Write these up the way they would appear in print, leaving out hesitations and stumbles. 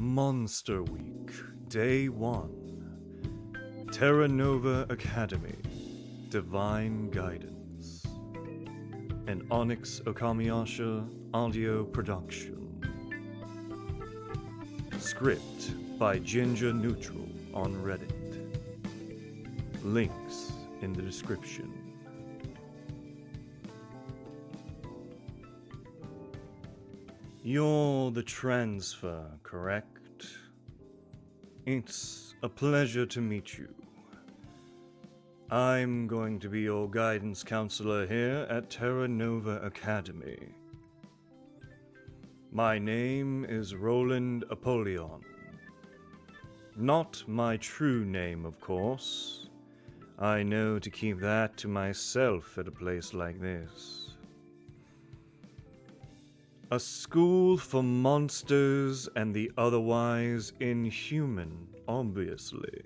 Monster Week, Day 1. Terra Nova Academy, Divine Guidance. An Onyx Okamiyasha audio production. Script by Ginger Neutral on Reddit. Links in the description. You're the transfer, correct? It's a pleasure to meet you. I'm going to be your guidance counselor here at Terra Nova Academy. My name is Roland Apollyon. Not my true name, of course. I know to keep that to myself at a place like this. A school for monsters and the otherwise inhuman, obviously.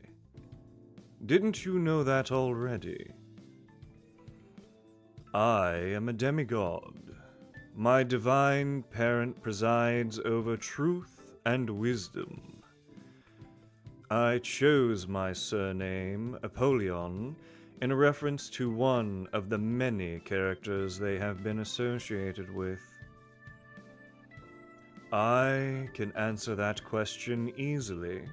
Didn't you know that already? I am a demi-god. My divine parent presides over truth and wisdom. I chose my surname, Apollyon, in reference to one of the many characters they have been associated with. I can answer that question easily.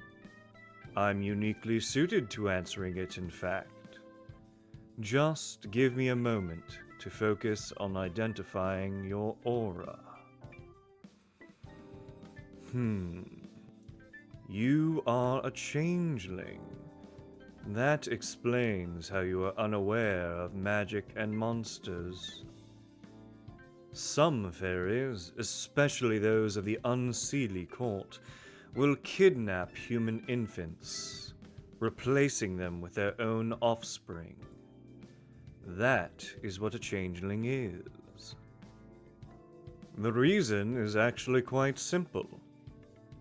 I'm uniquely suited to answering it, in fact. Just give me a moment to focus on identifying your aura. You are a changeling. That explains how you are unaware of magic and monsters. Some fairies, especially those of the Unseelie court, will kidnap human infants, replacing them with their own offspring. That is what a changeling is. The reason is actually quite simple.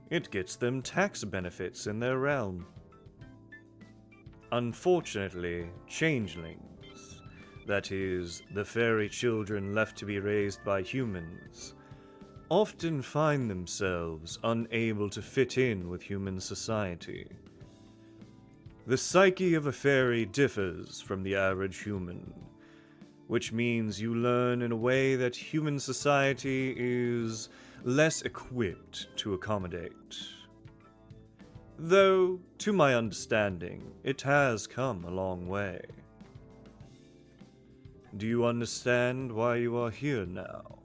It gets them tax benefits in their realm. Unfortunately, changelings, that is, the fairy children left to be raised by humans, often find themselves unable to fit in with human society. The psyche of a fairy differs from the average human, which means you learn in a way that human society is less equipped to accommodate. Though, to my understanding, it has come a long way. Do you understand why you are here now?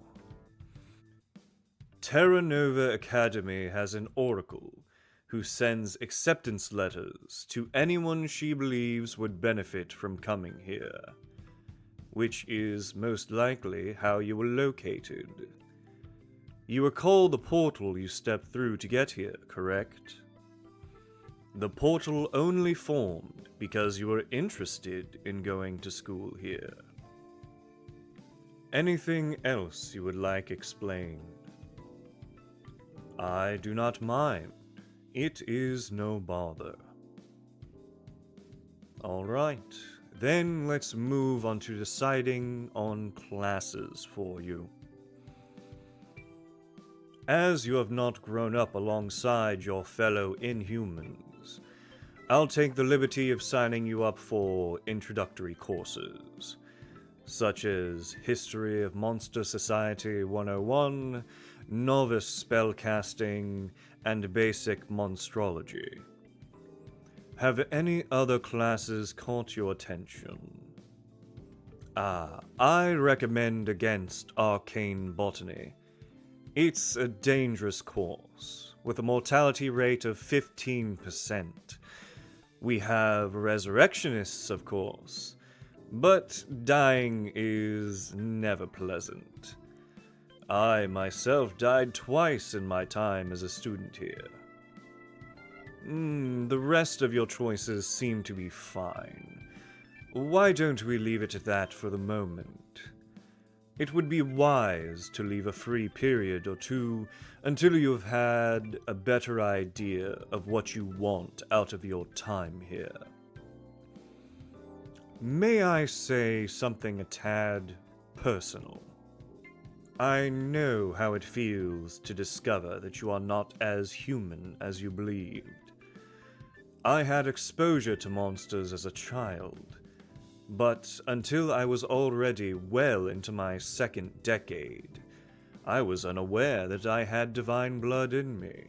Terra Nova Academy has an oracle who sends acceptance letters to anyone she believes would benefit from coming here, which is most likely how you were located. You recall the portal you stepped through to get here, correct? The portal only formed because you were interested in going to school here. Anything else you would like explained? I do not mind. It is no bother. Alright, then let's move on to deciding on classes for you. As you have not grown up alongside your fellow Inhumans, I'll take the liberty of signing you up for introductory courses, such as History of Monster Society 101, Novice Spellcasting, and Basic Monstrology. Have any other classes caught your attention? I recommend against Arcane Botany. It's a dangerous course, with a mortality rate of 15%. We have resurrectionists, of course, but dying is never pleasant. I myself died twice in my time as a student here. The rest of your choices seem to be fine. Why don't we leave it at that for the moment? It would be wise to leave a free period or two until you've had a better idea of what you want out of your time here. May I say something a tad personal? I know how it feels to discover that you are not as human as you believed. I had exposure to monsters as a child, but until I was already well into my second decade, I was unaware that I had divine blood in me.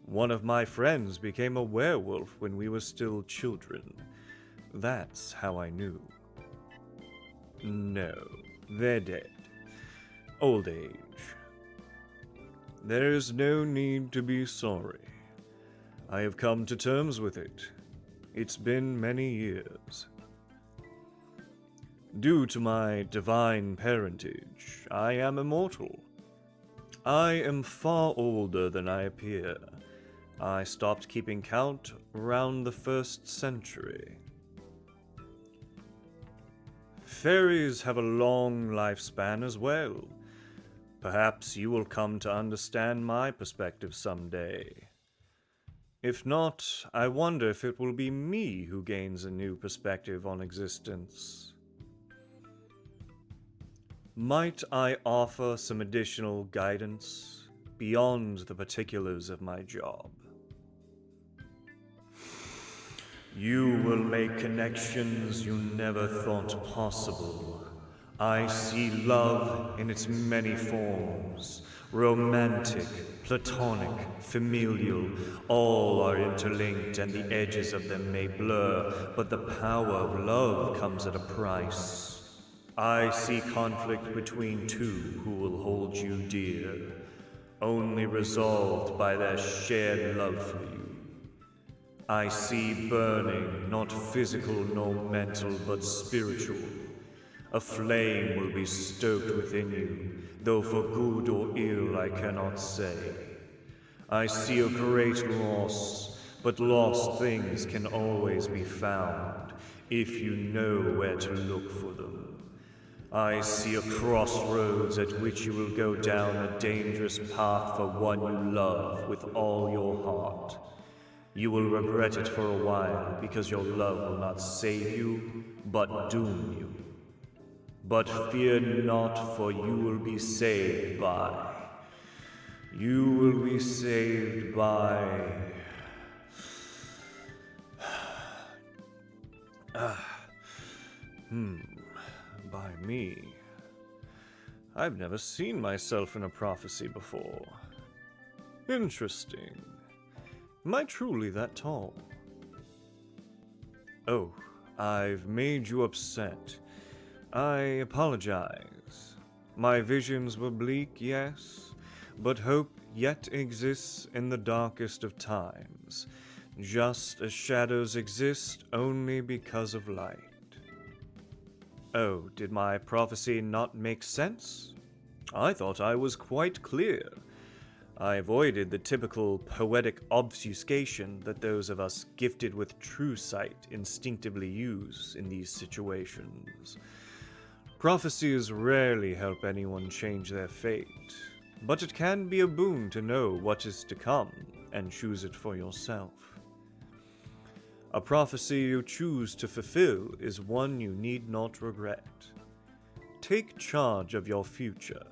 One of my friends became a werewolf when we were still children. That's how I knew. No, they're dead. Old age. There's no need to be sorry. I have come to terms with it. It's been many years. Due to my divine parentage, I am immortal. I am far older than I appear. I stopped keeping count around the 1st century. Fairies have a long lifespan as well. Perhaps you will come to understand my perspective someday. If not, I wonder if it will be me who gains a new perspective on existence. Might I offer some additional guidance beyond the particulars of my job? You will make connections you never thought possible. I see love in its many forms. Romantic, platonic, familial, all are interlinked and the edges of them may blur, but the power of love comes at a price. I see conflict between two who will hold you dear, only resolved by their shared love for you. I see burning, not physical nor mental, but spiritual. A flame will be stoked within you, though for good or ill I cannot say. I see a great loss, but lost things can always be found, if you know where to look for them. I see a crossroads at which you will go down a dangerous path for one you love with all your heart. You will regret it for a while, because your love will not save you, but doom you. But fear not, for you will be saved by... You will be saved by... By me. I've never seen myself in a prophecy before. Interesting. Am I truly that tall? Oh, I've made you upset. I apologize. My visions were bleak, yes, but hope yet exists in the darkest of times, just as shadows exist only because of light. Oh, did my prophecy not make sense? I thought I was quite clear. I avoided the typical poetic obfuscation that those of us gifted with true sight instinctively use in these situations. Prophecies rarely help anyone change their fate, but it can be a boon to know what is to come and choose it for yourself. A prophecy you choose to fulfill is one you need not regret. Take charge of your future,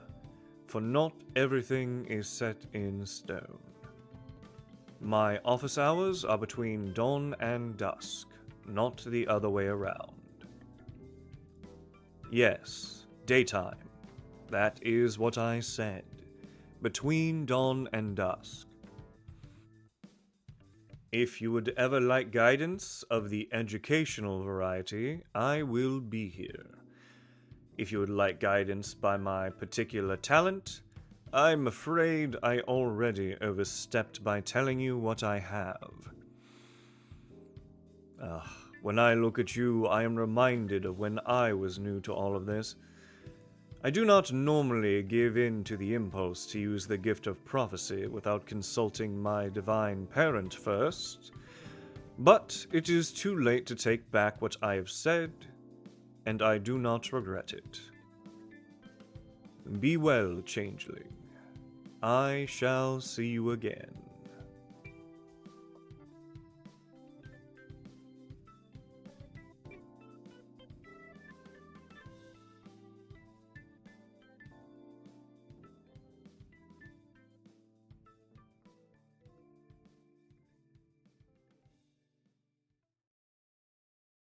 for not everything is set in stone. My office hours are between dawn and dusk, not the other way around. Yes, daytime. That is what I said. Between dawn and dusk. If you would ever like guidance of the educational variety, I will be here. If you would like guidance by my particular talent, I'm afraid I already overstepped by telling you what I have. When I look at you, I am reminded of when I was new to all of this. I do not normally give in to the impulse to use the gift of prophecy without consulting my divine parent first, but it is too late to take back what I have said, and I do not regret it. Be well, Changeling. I shall see you again.